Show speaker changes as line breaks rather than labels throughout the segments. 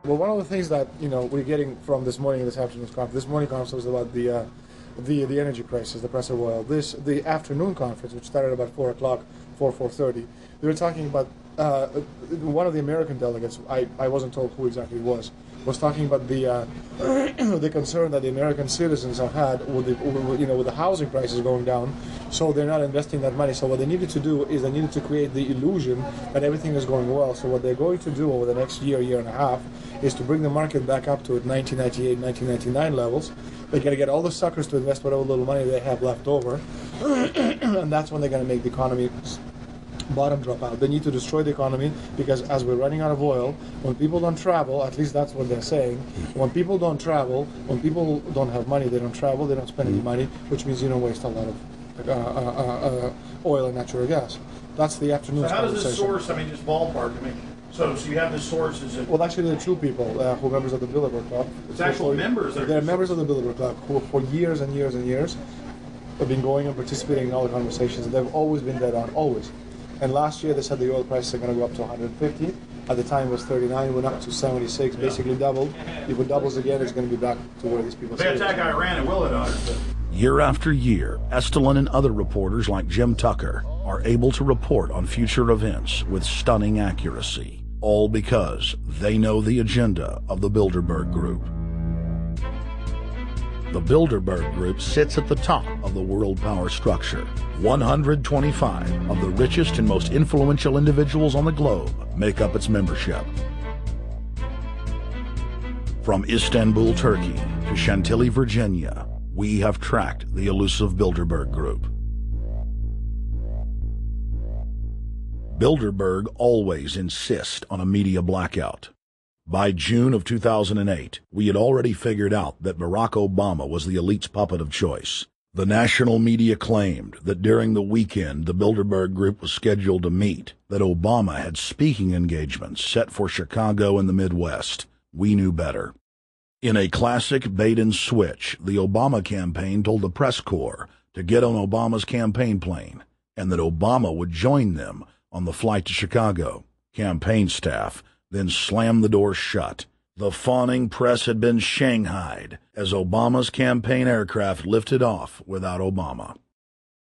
Well, one of the things that we're getting from this morning and this afternoon's conference. This morning conference was about the energy crisis, the price of oil. The afternoon conference, which started about 4 o'clock, 4:30. They were talking about one of the American delegates. I wasn't told who exactly it was talking about the the concern that the American citizens have had with the housing prices going down, so they're not investing that money. So what they needed to do is they needed to create the illusion that everything is going well. So what they're going to do over the next year and a half is to bring the market back up to 1998, 1999 levels. They're going to get all the suckers to invest whatever little money they have left over, and that's when they're going to make the economy bottom drop out. They need to destroy the economy because as we're running out of oil, when people don't travel, at least that's what they're saying, when people don't travel, when people don't have money, they don't travel, they don't spend any money, which means you don't waste a lot of oil and natural gas. That's the afternoon
conversation. So how does this source, just ballpark, so you have the sources.
Well, actually, there are two people who are members of the Bilderberg Club.
It's actual members.
They're members of the Bilderberg Club who for years and years and years have been going and participating in all the conversations, and they've always been dead on, always. And last year they said the oil prices are going to go up to 150. At the time it was 39, went up to 76, basically doubled. If it doubles again, it's going to be back to where these people say.
They attack Iran, it will it on.
Year after year, Estelin and other reporters like Jim Tucker are able to report on future events with stunning accuracy, all because they know the agenda of the Bilderberg Group. The Bilderberg Group sits at the top of the world power structure. 125 of the richest and most influential individuals on the globe make up its membership. From Istanbul, Turkey to Chantilly, Virginia, we have tracked the elusive Bilderberg Group. Bilderberg always insist on a media blackout. By June of 2008, we had already figured out that Barack Obama was the elite's puppet of choice. The national media claimed that during the weekend the Bilderberg Group was scheduled to meet, that Obama had speaking engagements set for Chicago and the Midwest. We knew better. In a classic bait-and-switch, the Obama campaign told the press corps to get on Obama's campaign plane, and that Obama would join them on the flight to Chicago. Campaign staff then slammed the door shut. The fawning press had been shanghaied as Obama's campaign aircraft lifted off without Obama.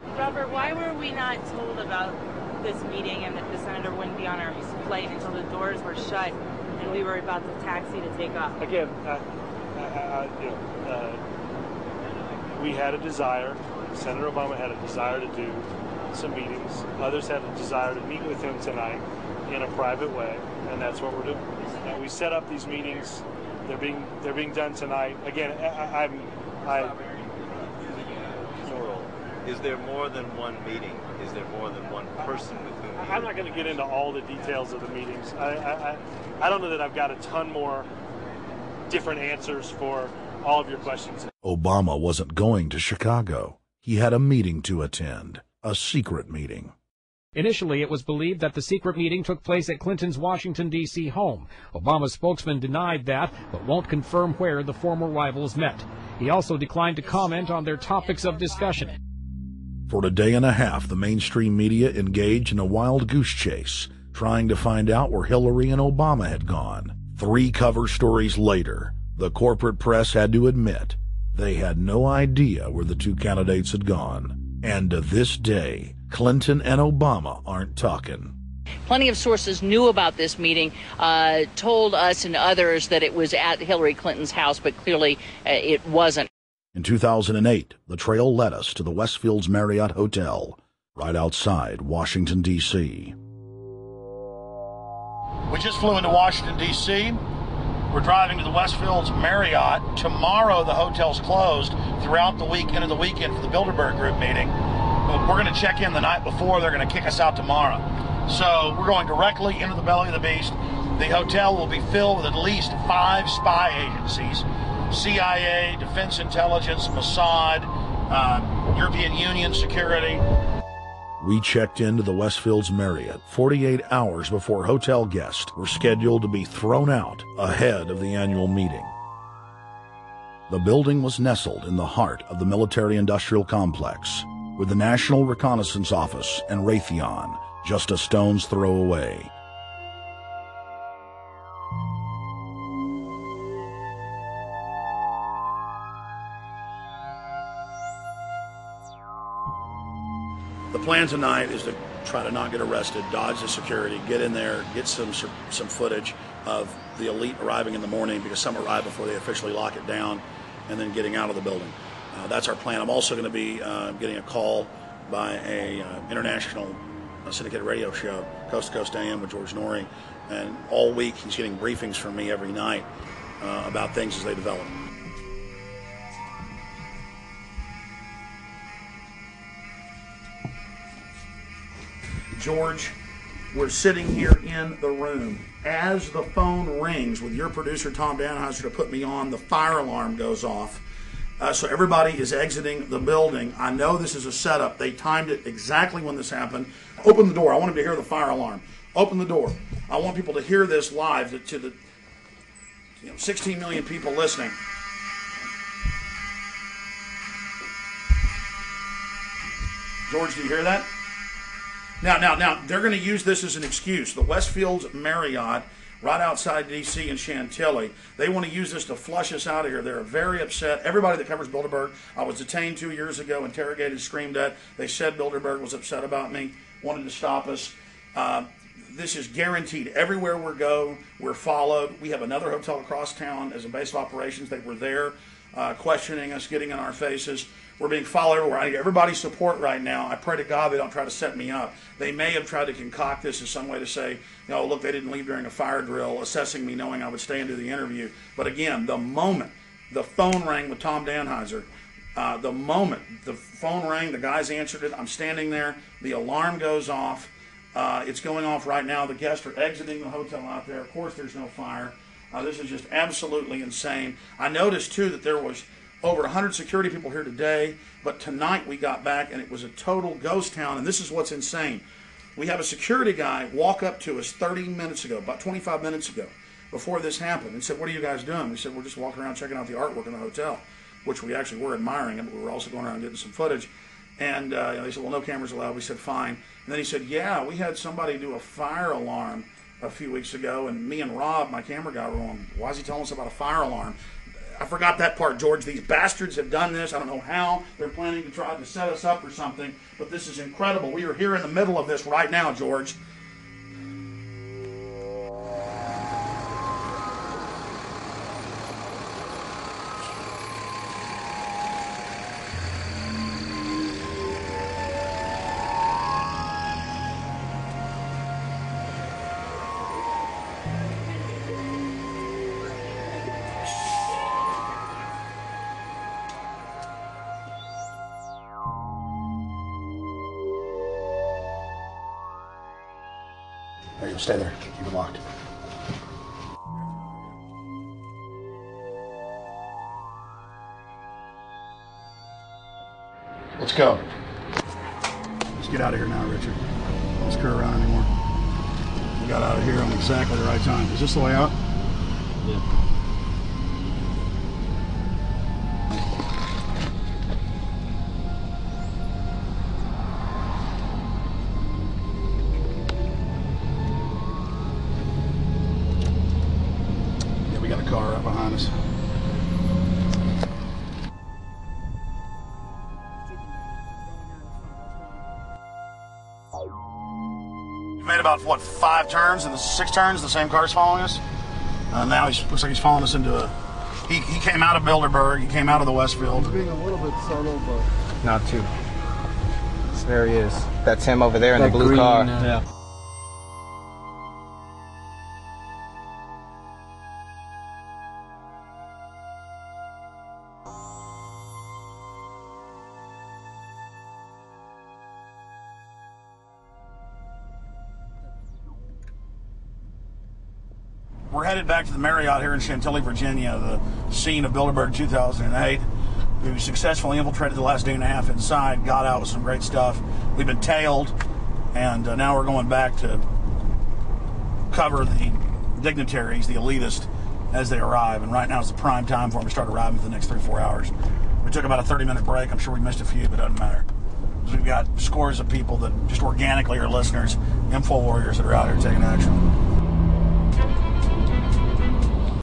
Robert, why were we not told about this meeting and that the senator wouldn't be on our flight until the doors were shut and we were about to taxi to take off?
Again, we had a desire, Senator Obama had a desire to do some meetings. Others had a desire to meet with him tonight in a private way, and that's what we're doing. We set up these meetings. They're being done tonight. Again,
Is there more than one meeting? Is there more than one person with whom?
I'm not going to get into all the details of the meetings. I don't know that I've got a ton more different answers for all of your questions.
Obama wasn't going to Chicago. He had a meeting to attend, a secret meeting.
Initially, it was believed that the secret meeting took place at Clinton's Washington, D.C. home. Obama's spokesman denied that, but won't confirm where the former rivals met. He also declined to comment on their topics of discussion.
For a day and a half, the mainstream media engaged in a wild goose chase, trying to find out where Hillary and Obama had gone. 3 cover stories later, the corporate press had to admit they had no idea where the 2 candidates had gone. And to this day, Clinton and Obama aren't talking.
Plenty of sources knew about this meeting, told us and others that it was at Hillary Clinton's house, but clearly it wasn't.
In 2008, the trail led us to the Westfields Marriott Hotel, right outside Washington, D.C.
We just flew into Washington, D.C. We're driving to the Westfields Marriott. Tomorrow, the hotel's closed throughout the week, into the weekend for the Bilderberg Group meeting. We're going to check in the night before. They're going to kick us out tomorrow. So we're going directly into the belly of the beast. The hotel will be filled with at least 5 spy agencies: CIA, Defense Intelligence, Mossad, European Union Security.
We checked into the Westfields Marriott 48 hours before hotel guests were scheduled to be thrown out ahead of the annual meeting. The building was nestled in the heart of the military-industrial complex, with the National Reconnaissance Office and Raytheon just a stone's throw away.
The plan tonight is to try to not get arrested, dodge the security, get in there, get some footage of the elite arriving in the morning, because some arrive before they officially lock it down, and then getting out of the building. That's our plan. I'm also going to be getting a call by a international syndicated radio show, Coast to Coast AM, with George Norrie, and all week he's getting briefings from me every night about things as they develop. George, we're sitting here in the room. As the phone rings with your producer, Tom Danheiser, to put me on, the fire alarm goes off. So everybody is exiting the building. I know this is a setup. They timed it exactly when this happened. Open the door. I want them to hear the fire alarm. Open the door. I want people to hear this live to the 16 million people listening. George, do you hear that? Now, they're going to use this as an excuse. The Westfields Marriott, right outside D.C. in Chantilly, they want to use this to flush us out of here. They're very upset. Everybody that covers Bilderberg, I was detained 2 years ago, interrogated, screamed at. They said Bilderberg was upset about me, wanted to stop us. This is guaranteed. Everywhere we go, we're followed. We have another hotel across town as a base of operations. They were there questioning us, getting in our faces. We're being followed everywhere. I need everybody's support right now. I pray to God they don't try to set me up. They may have tried to concoct this as some way to say, look, they didn't leave during a fire drill, assessing me knowing I would stay and do the interview. But again, the moment the phone rang with Tom Danheiser, the moment the phone rang, the guys answered it, I'm standing there, the alarm goes off. It's going off right now. The guests are exiting the hotel out there. Of course, there's no fire. This is just absolutely insane. I noticed, too, that there was over 100 security people here today, but tonight we got back and it was a total ghost town, and this is what's insane. We have a security guy walk up to us 30 minutes ago, about 25 minutes ago, before this happened, and said, "What are you guys doing?" We said, "We're just walking around checking out the artwork in the hotel," which we actually were admiring, but we were also going around getting some footage. And they said, "Well, no cameras allowed." We said, "Fine." And then he said, "Yeah, we had somebody do a fire alarm a few weeks ago, and me and Rob, my camera guy, were on. Why is he telling us about a fire alarm?" I forgot that part, George. These bastards have done this. I don't know how. They're planning to try to set us up or something, but this is incredible. We are here in the middle of this right now, George. There you go. Stay there. Keep it locked. Let's go. Let's get out of here now, Richard. Don't screw around anymore. We got out of here on exactly the right time. Is this the way out? Yeah. We got a car right behind us. We made about, what, 5 turns and 6 turns, the same car's following us. Now he looks like he's following us into a... He came out of Bilderberg, he came out of the Westfield.
He's being a little bit subtle, but...
Not too. So there he is. That's him over there in the blue green car.
Yeah.
We're headed back to the Marriott here in Chantilly, Virginia, the scene of Bilderberg 2008. We successfully infiltrated the last day and a half inside, got out with some great stuff. We've been tailed, and now we're going back to cover the dignitaries, the elitists, as they arrive. And right now is the prime time for them to start arriving for the next 3 or 4 hours. We took about a 30-minute break. I'm sure we missed a few, but it doesn't matter. Because we've got scores of people that just organically are listeners, info warriors that are out here taking action.